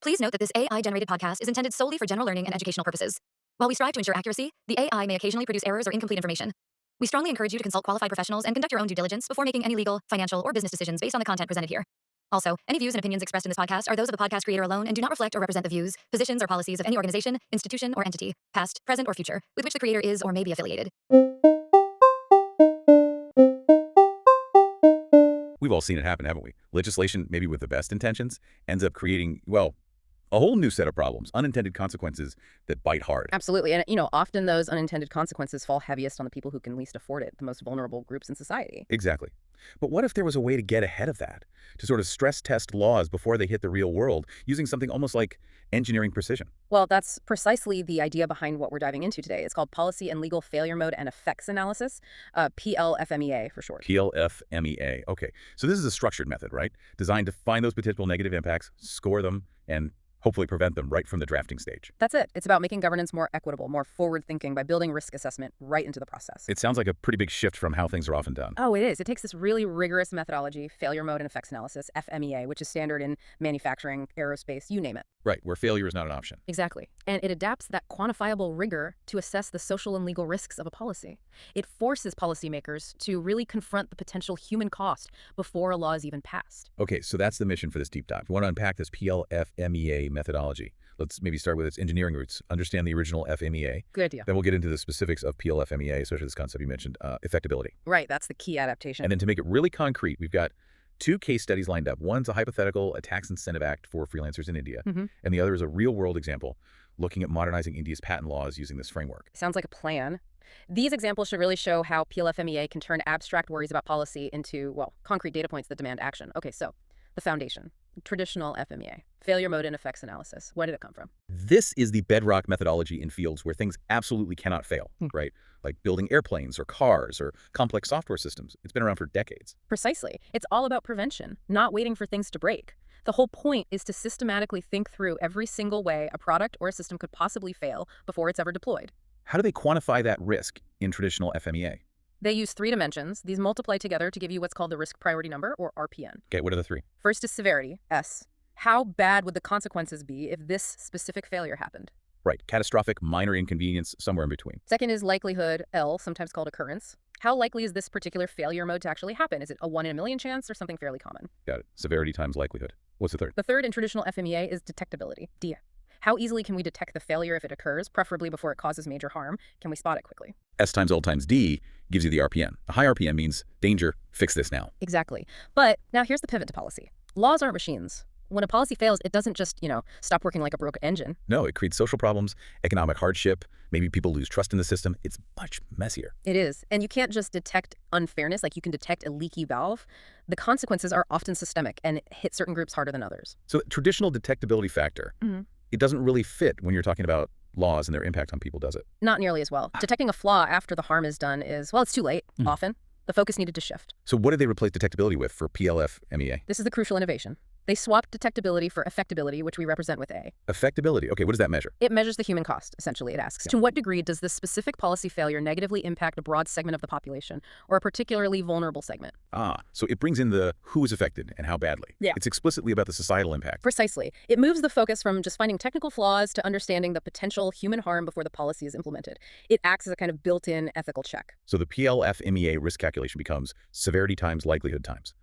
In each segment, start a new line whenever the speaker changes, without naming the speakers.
Please note that this AI-generated podcast is intended solely for general learning and educational purposes. While we strive to ensure accuracy, the AI may occasionally produce errors or incomplete information. We strongly encourage you to consult qualified professionals and conduct your own due diligence before making any legal, financial, or business decisions based on the content presented here. Also, any views and opinions expressed in this podcast are those of the podcast creator alone and do not reflect or represent the views, positions, or policies of any organization, institution, or entity, past, present, or future, with which the creator is or may be affiliated.
We've all seen it happen, haven't we? Legislation, maybe with the best intentions, ends up creating, well, a whole new set of problems, unintended consequences that bite hard.
Absolutely. And, often those unintended consequences fall heaviest on the people who can least afford it, the most vulnerable groups in society.
Exactly. But what if there was a way to get ahead of that, to sort of stress test laws before they hit the real world, using something almost like engineering precision?
Well, that's precisely the idea behind what we're diving into today. It's called Policy and Legal Failure Mode and Effects Analysis, PLFMEA for short.
PLFMEA. Okay. So this is a structured method, right? Designed to find those potential negative impacts, score them, and hopefully prevent them right from the drafting stage.
That's it. It's about making governance more equitable, more forward-thinking by building risk assessment right into the process.
It sounds like a pretty big shift from how things are often done.
Oh, it is. It takes this really rigorous methodology, failure mode and effects analysis, FMEA, which is standard in manufacturing, aerospace, you name it.
Right, where failure is not an option.
Exactly. And it adapts that quantifiable rigor to assess the social and legal risks of a policy. It forces policymakers to really confront the potential human cost before a law is even passed.
Okay, so that's the mission for this deep dive. We want to unpack this PLFMEA methodology. Let's maybe start with its engineering roots, understand the original FMEA.
Good idea.
Then we'll get into the specifics of PLFMEA, especially this concept you mentioned, effectability.
Right, that's the key adaptation.
And then to make it really concrete, we've got two case studies lined up. One's a hypothetical, a tax incentive act for freelancers in India, and the other is a real-world example looking at modernizing India's patent laws using this framework.
Sounds like a plan. These examples should really show how PLFMEA can turn abstract worries about policy into, well, concrete data points that demand action. Okay, so the foundation, traditional FMEA, failure mode and effects analysis. Where did it come from?
This is the bedrock methodology in fields where things absolutely cannot fail, right? Like building airplanes or cars or complex software systems. It's been around for decades.
Precisely. It's all about prevention, not waiting for things to break. The whole point is to systematically think through every single way a product or a system could possibly fail before it's ever deployed.
How do they quantify that risk in traditional FMEA?
They use 3 dimensions. These multiply together to give you what's called the risk priority number, or RPN.
Okay, what are the 3?
First is severity, S. How bad would the consequences be if this specific failure happened?
Right, catastrophic, minor inconvenience, somewhere in between.
Second is likelihood, L, sometimes called occurrence. How likely is this particular failure mode to actually happen? Is it a 1 in a million chance or something fairly common?
Got it. Severity times likelihood. What's the third?
The third in traditional FMEA is detectability, D. How easily can we detect the failure if it occurs, preferably before it causes major harm? Can we spot it quickly?
S times L times D gives you the RPN. A high RPN means danger, fix this now.
Exactly. But now here's the pivot to policy. Laws aren't machines. When a policy fails, it doesn't just, stop working like a broken engine.
No, it creates social problems, economic hardship, maybe people lose trust in the system. It's much messier.
It is. And you can't just detect unfairness like you can detect a leaky valve. The consequences are often systemic and hit certain groups harder than others.
So the traditional detectability factor, it doesn't really fit when you're talking about laws and their impact on people, does it?
Not nearly as well. Detecting a flaw after the harm is done is, well, it's too late, often. The focus needed to shift.
So what did they replace detectability with for PLFMEA?
This is the crucial innovation. They swapped detectability for affectability, which we represent with A.
Affectability. Okay, what does that measure?
It measures the human cost, essentially, it asks. To what degree does this specific policy failure negatively impact a broad segment of the population or a particularly vulnerable segment?
So it brings in the who is affected and how badly.
Yeah.
It's explicitly about the societal impact.
Precisely. It moves the focus from just finding technical flaws to understanding the potential human harm before the policy is implemented. It acts as a kind of built-in ethical check.
So the PLFMEA risk calculation becomes severity times likelihood times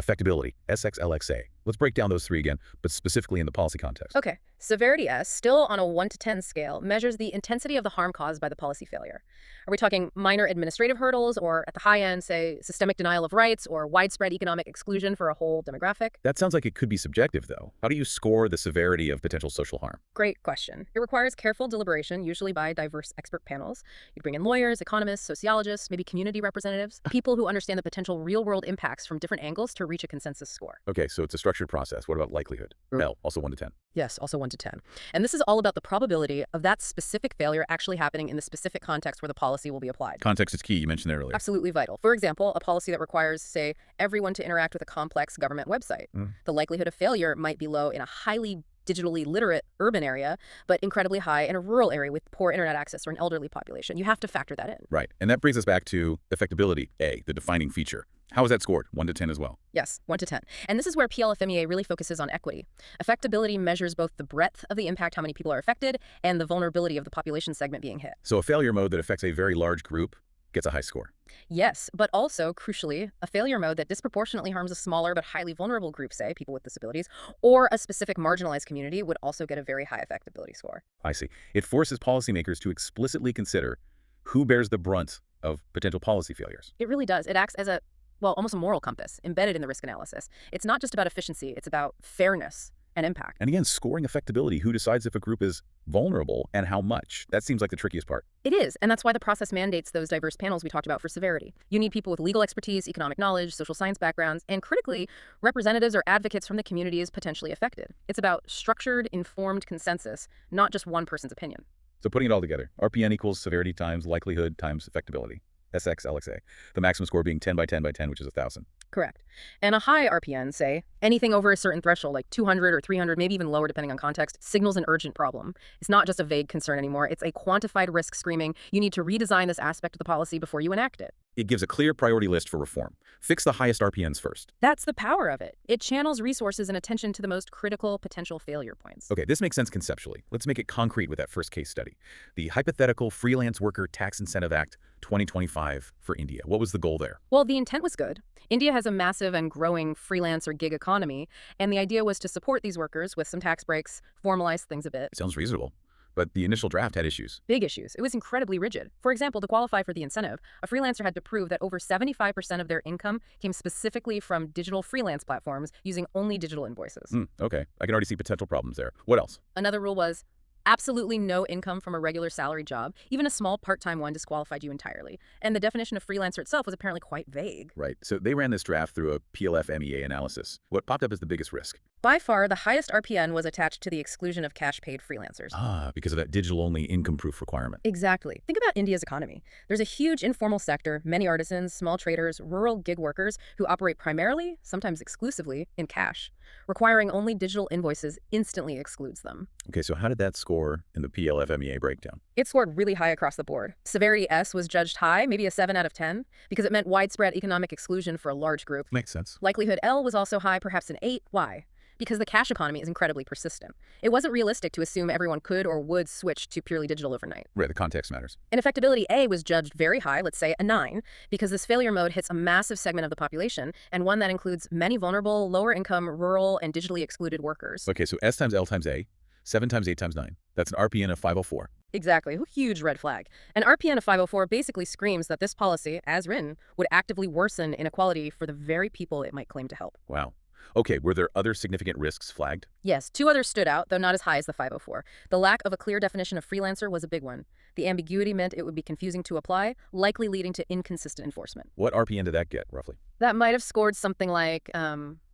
affectability, SXLXA. Let's break down those 3 again, but specifically in the policy context.
Okay. Severity S, still on a 1 to 10 scale, measures the intensity of the harm caused by the policy failure. Are we talking minor administrative hurdles, or at the high end, say, systemic denial of rights or widespread economic exclusion for a whole demographic?
That sounds like it could be subjective, though. How do you score the severity of potential social harm?
Great question. It requires careful deliberation, usually by diverse expert panels. You'd bring in lawyers, economists, sociologists, maybe community representatives, people who understand the potential real-world impacts from different angles to reach a consensus score.
Okay, so it's a structured process. What about likelihood? L, also 1 to 10.
Yes, also 1 to 10. And this is all about the probability of that specific failure actually happening in the specific context where the policy will be applied.
Context is key. You mentioned that earlier.
Absolutely vital. For example, a policy that requires, say, everyone to interact with a complex government website. The likelihood of failure might be low in a highly digitally literate urban area, but incredibly high in a rural area with poor internet access or an elderly population. You have to factor that in.
Right. And that brings us back to effectability, A, the defining feature. How is that scored? 1 to 10 as well.
Yes, 1 to 10. And this is where PLFMEA really focuses on equity. Affectability measures both the breadth of the impact, how many people are affected, and the vulnerability of the population segment being hit.
So a failure mode that affects a very large group gets a high score.
Yes, but also, crucially, a failure mode that disproportionately harms a smaller but highly vulnerable group, say, people with disabilities, or a specific marginalized community would also get a very high affectability score.
I see. It forces policymakers to explicitly consider who bears the brunt of potential policy failures.
It really does. It acts as a, well, almost a moral compass embedded in the risk analysis. It's not just about efficiency, it's about fairness and impact.
And again, scoring affectability, who decides if a group is vulnerable and how much? That seems like the trickiest part.
It is, and that's why the process mandates those diverse panels we talked about for severity. You need people with legal expertise, economic knowledge, social science backgrounds, and critically, representatives or advocates from the communities potentially affected. It's about structured, informed consensus, not just one person's opinion.
So putting it all together, RPN equals severity times likelihood times affectability, SX LXA. The maximum score being 10 by 10 by 10, which is 1,000.
Correct. And a high RPN, say, anything over a certain threshold, like 200 or 300, maybe even lower depending on context, signals an urgent problem. It's not just a vague concern anymore. It's a quantified risk screaming, you need to redesign this aspect of the policy before you enact it.
It gives a clear priority list for reform. Fix the highest RPNs first.
That's the power of it. It channels resources and attention to the most critical potential failure points.
Okay, this makes sense conceptually. Let's make it concrete with that first case study. The Hypothetical Freelance Worker Tax Incentive Act 2025 for India. What was the goal there?
Well, the intent was good. India has a massive and growing freelance or gig economy, and the idea was to support these workers with some tax breaks, formalize things a bit.
Sounds reasonable. But the initial draft had issues.
Big issues. It was incredibly rigid. For example, to qualify for the incentive, a freelancer had to prove that over 75% of their income came specifically from digital freelance platforms using only digital invoices.
Okay, I can already see potential problems there. What else?
Another rule was absolutely no income from a regular salary job. Even a small part-time one disqualified you entirely. And the definition of freelancer itself was apparently quite vague.
Right. So they ran this draft through a PLFMEA analysis. What popped up as the biggest risk?
By far, the highest RPN was attached to the exclusion of cash-paid freelancers.
Because of that digital-only income-proof requirement.
Exactly. Think about India's economy. There's a huge informal sector, many artisans, small traders, rural gig workers who operate primarily, sometimes exclusively, in cash. Requiring only digital invoices instantly excludes them.
Okay, so how did that score in the PLFMEA breakdown?
It scored really high across the board. Severity S was judged high, maybe a 7 out of 10, because it meant widespread economic exclusion for a large group.
Makes sense.
Likelihood L was also high, perhaps an 8. Why? Because the cash economy is incredibly persistent. It wasn't realistic to assume everyone could or would switch to purely digital overnight.
Right, the context matters.
And affectability A was judged very high, let's say a 9, because this failure mode hits a massive segment of the population, and one that includes many vulnerable, lower-income, rural, and digitally excluded workers.
Okay, so S times L times A, 7 times 8 times 9. That's an RPN of 504.
Exactly. A huge red flag. An RPN of 504 basically screams that this policy, as written, would actively worsen inequality for the very people it might claim to help.
Wow. Okay, were there other significant risks flagged?
Yes, 2 others stood out, though not as high as the 504. The lack of a clear definition of freelancer was a big one. The ambiguity meant it would be confusing to apply, likely leading to inconsistent enforcement.
What RPN did that get, roughly?
That might have scored something like,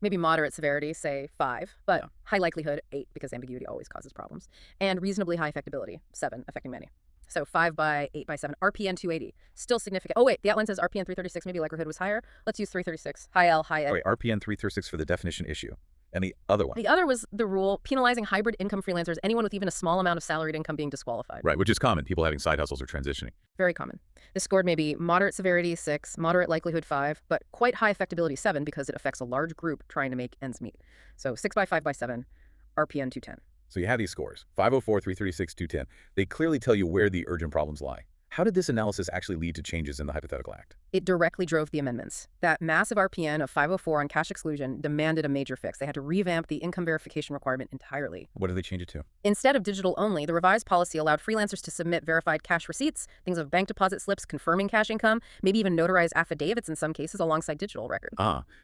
maybe moderate severity, say 5, but high likelihood, 8, because ambiguity always causes problems, and reasonably high affectability, 7, affecting many. So 5 by 8 by 7, RPN 280, still significant. Oh wait, the outline says RPN 336, maybe likelihood was higher. Let's use 336, high L, high A.
Wait, RPN 336 for the definition issue. And the other one?
The other was the rule penalizing hybrid income freelancers, anyone with even a small amount of salaried income being disqualified.
Right, which is common, people having side hustles or transitioning.
Very common. This scored maybe moderate severity, 6, moderate likelihood, 5, but quite high affectability, 7, because it affects a large group trying to make ends meet. So 6 by 5 by 7, RPN 210.
So you have these scores, 504, 336, 210. They clearly tell you where the urgent problems lie. How did this analysis actually lead to changes in the Hypothetical Act?
It directly drove the amendments. That massive RPN of 504 on cash exclusion demanded a major fix. They had to revamp the income verification requirement entirely.
What did they change it to?
Instead of digital only, the revised policy allowed freelancers to submit verified cash receipts, things of bank deposit slips confirming cash income, maybe even notarize affidavits in some cases alongside digital records.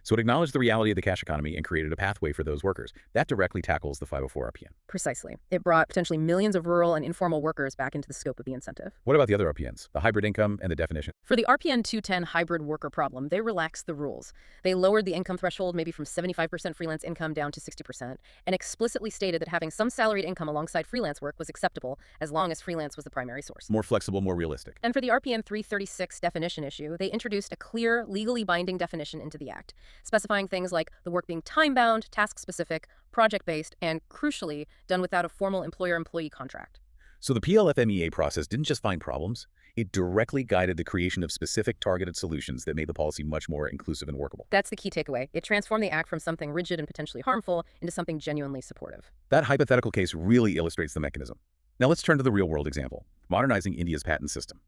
So it acknowledged the reality of the cash economy and created a pathway for those workers. That directly tackles the 504 RPN.
Precisely. It brought potentially millions of rural and informal workers back into the scope of the incentive.
What about the other RPNs, the hybrid income and the definition?
For the RPN 210 hybrid worker problem, they relaxed the rules. They lowered the income threshold maybe from 75% freelance income down to 60%, and explicitly stated that having some salaried income alongside freelance work was acceptable as long as freelance was the primary source.
More flexible, more realistic.
And for the RPN 336 definition issue, they introduced a clear, legally binding definition into the Act, specifying things like the work being time-bound, task-specific, project-based, and, crucially, done without a formal employer-employee contract.
So the PLFMEA process didn't just find problems, It directly guided the creation of specific targeted solutions that made the policy much more inclusive and workable.
That's the key takeaway. It transformed the act from something rigid and potentially harmful into something genuinely supportive.
That hypothetical case really illustrates the mechanism. Now let's turn to the real-world example, modernizing India's patent system.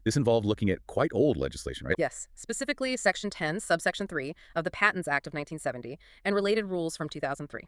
This involved looking at quite old legislation, right?
Yes, specifically Section 10, Subsection 3 of the Patents Act of 1970 and related rules from 2003.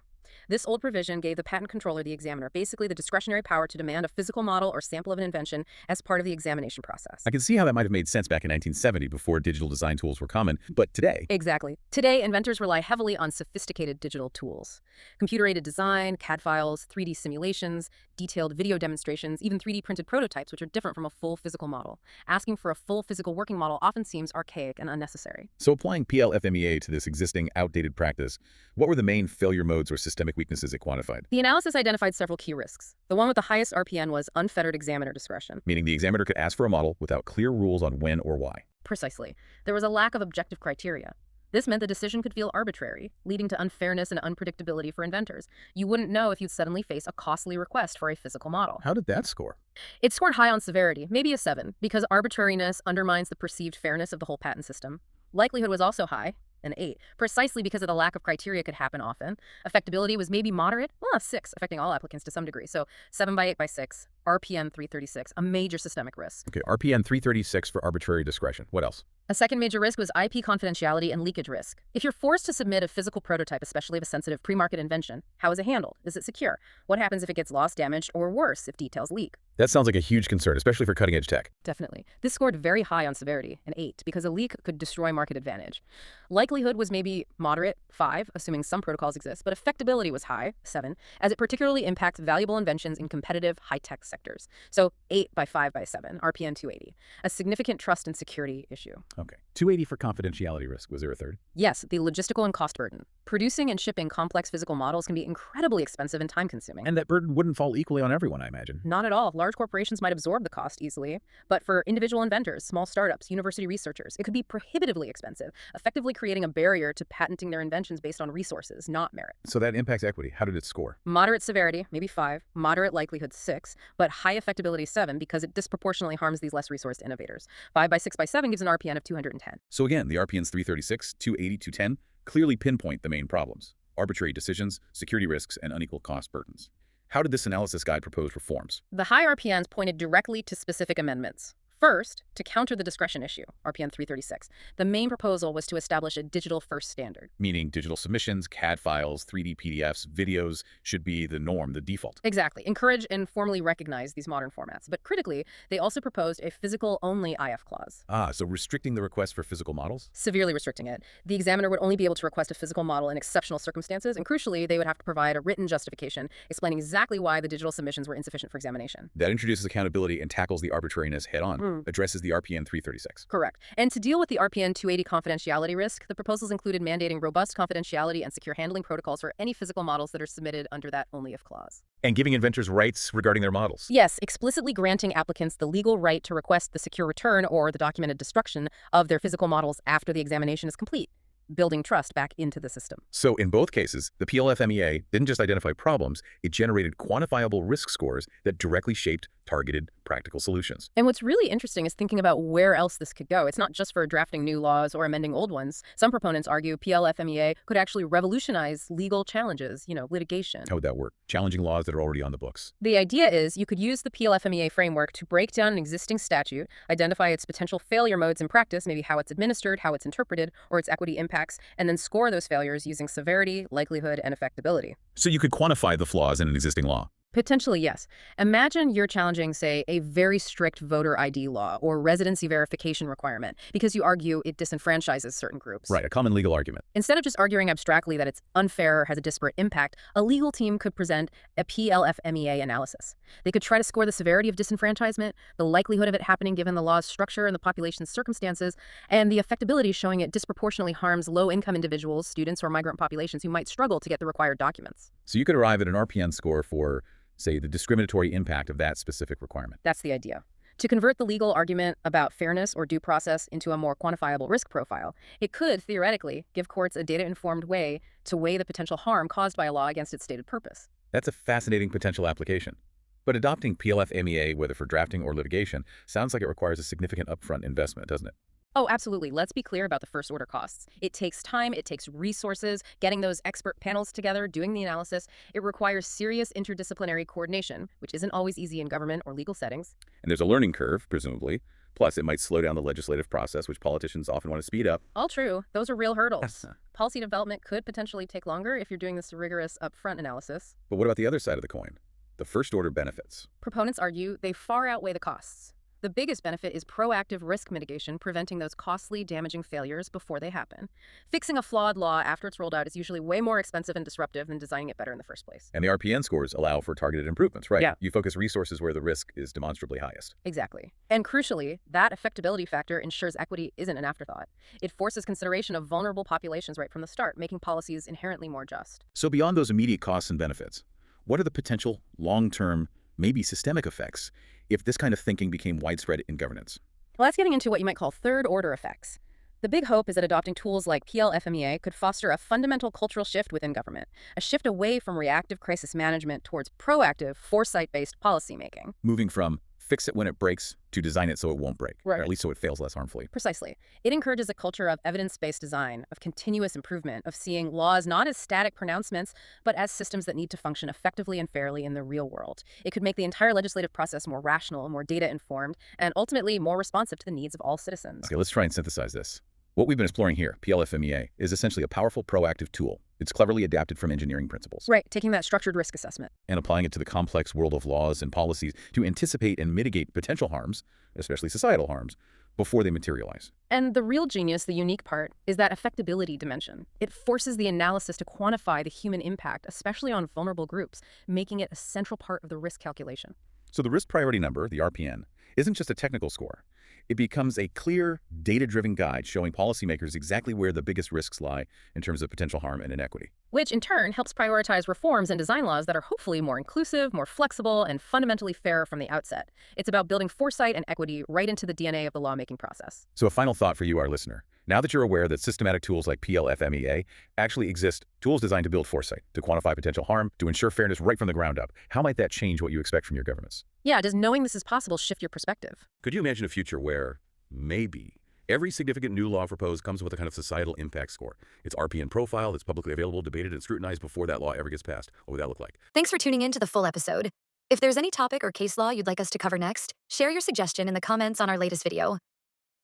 This old provision gave the patent controller, the examiner, basically the discretionary power to demand a physical model or sample of an invention as part of the examination process.
I can see how that might have made sense back in 1970 before digital design tools were common, but today...
Exactly. Today, inventors rely heavily on sophisticated digital tools. Computer-aided design, CAD files, 3D simulations, detailed video demonstrations, even 3D printed prototypes, which are different from a full physical model. Asking for a full physical working model often seems archaic and unnecessary.
So applying PLFMEA to this existing outdated practice, what were the main failure modes or systemic weaknesses it quantified?
The analysis identified several key risks. The one with the highest RPN was unfettered examiner discretion.
Meaning the examiner could ask for a model without clear rules on when or why.
Precisely. There was a lack of objective criteria. This meant the decision could feel arbitrary, leading to unfairness and unpredictability for inventors. You wouldn't know if you'd suddenly face a costly request for a physical model.
How did that score?
It scored high on severity, maybe a 7, because arbitrariness undermines the perceived fairness of the whole patent system. Likelihood was also high, an 8, precisely because of the lack of criteria could happen often. Affectability was maybe moderate, well, a 6, affecting all applicants to some degree. So 7 by 8 by 6, RPN 336, a major systemic risk.
Okay, RPN 336 for arbitrary discretion. What else?
A second major risk was IP confidentiality and leakage risk. If you're forced to submit a physical prototype, especially of a sensitive pre-market invention, how is it handled? Is it secure? What happens if it gets lost, damaged, or worse, if details leak?
That sounds like a huge concern, especially for cutting-edge tech.
Definitely. This scored very high on severity, an 8, because a leak could destroy market advantage. Likelihood was maybe moderate, 5, assuming some protocols exist, but affectability was high, 7, as it particularly impacts valuable inventions in competitive high-tech sectors. So 8 by 5 by 7, RPN 280, a significant trust and security issue.
Okay. 280 for confidentiality risk. Was there a third?
Yes, the logistical and cost burden. Producing and shipping complex physical models can be incredibly expensive and time-consuming.
And that burden wouldn't fall equally on everyone, I imagine.
Not at all. Large corporations might absorb the cost easily, but for individual inventors, small startups, university researchers, it could be prohibitively expensive, effectively creating a barrier to patenting their inventions based on resources, not merit.
So that impacts equity. How did it score?
Moderate severity, maybe 5, moderate likelihood 6, but high affectability 7 because it disproportionately harms these less resourced innovators. 5 by 6 by 7 gives an RPN of 210.
So again, the RPNs 336, 280, 210 clearly pinpoint the main problems: arbitrary decisions, security risks, and unequal cost burdens. How did this analysis guide propose reforms?
The high RPNs pointed directly to specific amendments. First, to counter the discretion issue, RPN 336, the main proposal was to establish a digital-first standard.
Meaning digital submissions, CAD files, 3D PDFs, videos should be the norm, the default.
Exactly. Encourage and formally recognize these modern formats. But critically, they also proposed a physical-only IF clause.
So restricting the request for physical models?
Severely restricting it. The examiner would only be able to request a physical model in exceptional circumstances, and crucially, they would have to provide a written justification explaining exactly why the digital submissions were insufficient for examination.
That introduces accountability and tackles the arbitrariness head-on. Addresses the RPN 336.
Correct. And to deal with the RPN 280 confidentiality risk, the proposals included mandating robust confidentiality and secure handling protocols for any physical models that are submitted under that only if clause.
And giving inventors rights regarding their models.
Yes, explicitly granting applicants the legal right to request the secure return or the documented destruction of their physical models after the examination is complete, building trust back into the system.
So in both cases, the PLFMEA didn't just identify problems, it generated quantifiable risk scores that directly shaped targeted practical solutions.
And what's really interesting is thinking about where else this could go. It's not just for drafting new laws or amending old ones. Some proponents argue PLFMEA could actually revolutionize legal challenges, litigation.
How would that work? Challenging laws that are already on the books.
The idea is you could use the PLFMEA framework to break down an existing statute, identify its potential failure modes in practice, maybe how it's administered, how it's interpreted, or its equity impacts, and then score those failures using severity, likelihood, and affectability.
So you could quantify the flaws in an existing law.
Potentially, yes. Imagine you're challenging, say, a very strict voter ID law or residency verification requirement because you argue it disenfranchises certain groups.
Right, a common legal argument.
Instead of just arguing abstractly that it's unfair or has a disparate impact, a legal team could present a PLFMEA analysis. They could try to score the severity of disenfranchisement, the likelihood of it happening given the law's structure and the population's circumstances, and the affectability showing it disproportionately harms low-income individuals, students, or migrant populations who might struggle to get the required documents.
So you could arrive at an RPN score for, say, the discriminatory impact of that specific requirement.
That's the idea. To convert the legal argument about fairness or due process into a more quantifiable risk profile, it could, theoretically, give courts a data-informed way to weigh the potential harm caused by a law against its stated purpose.
That's a fascinating potential application. But adopting PLFMEA, whether for drafting or litigation, sounds like it requires a significant upfront investment, doesn't it?
Oh, absolutely. Let's be clear about the first order costs. It takes time, it takes resources, getting those expert panels together, doing the analysis. It requires serious interdisciplinary coordination, which isn't always easy in government or legal settings.
And there's a learning curve, presumably. Plus, it might slow down the legislative process, which politicians often want to speed up.
All true. Those are real hurdles. Policy development could potentially take longer if you're doing this rigorous upfront analysis.
But what about the other side of the coin? The first-order benefits.
Proponents argue they far outweigh the costs. The biggest benefit is proactive risk mitigation, preventing those costly, damaging failures before they happen. Fixing a flawed law after it's rolled out is usually way more expensive and disruptive than designing it better in the first place.
And the RPN scores allow for targeted improvements, right?
Yeah.
You focus resources where the risk is demonstrably highest.
Exactly. And crucially, that affectability factor ensures equity isn't an afterthought. It forces consideration of vulnerable populations right from the start, making policies inherently more just.
So beyond those immediate costs and benefits, what are the potential long-term, maybe systemic effects if this kind of thinking became widespread in governance?
Well, that's getting into what you might call third-order effects. The big hope is that adopting tools like PLFMEA could foster a fundamental cultural shift within government, a shift away from reactive crisis management towards proactive, foresight-based policymaking.
Moving from fix it when it breaks to design it so it won't break,
Right.
or at least so it fails less harmfully.
Precisely. It encourages a culture of evidence-based design, of continuous improvement, of seeing laws not as static pronouncements, but as systems that need to function effectively and fairly in the real world. It could make the entire legislative process more rational, more data-informed, and ultimately more responsive to the needs of all citizens.
Okay, let's try and synthesize this. What we've been exploring here, PLFMEA, is essentially a powerful proactive tool. It's cleverly adapted from engineering principles.
Right, taking that structured risk assessment.
And applying it to the complex world of laws and policies to anticipate and mitigate potential harms, especially societal harms, before they materialize.
And the real genius, the unique part, is that affectability dimension. It forces the analysis to quantify the human impact, especially on vulnerable groups, making it a central part of the risk calculation.
So the risk priority number, the RPN, isn't just a technical score. It becomes a clear, data-driven guide showing policymakers exactly where the biggest risks lie in terms of potential harm and inequity.
Which, in turn, helps prioritize reforms and design laws that are hopefully more inclusive, more flexible, and fundamentally fair from the outset. It's about building foresight and equity right into the DNA of the lawmaking process.
So a final thought for you, our listener. Now that you're aware that systematic tools like PLFMEA actually exist, tools designed to build foresight, to quantify potential harm, to ensure fairness right from the ground up, how might that change what you expect from your governments?
Yeah, does knowing this is possible shift your perspective?
Could you imagine a future where, maybe, every significant new law proposed comes with a kind of societal impact score? Its RPN profile that's publicly available, debated, and scrutinized before that law ever gets passed. What would that look like?
Thanks for tuning in to the full episode. If there's any topic or case law you'd like us to cover next, share your suggestion in the comments on our latest video.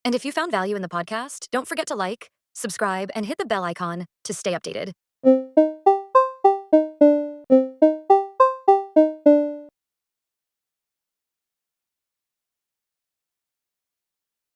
And if you found value in the podcast, don't forget to like, subscribe, and hit the bell icon to stay updated.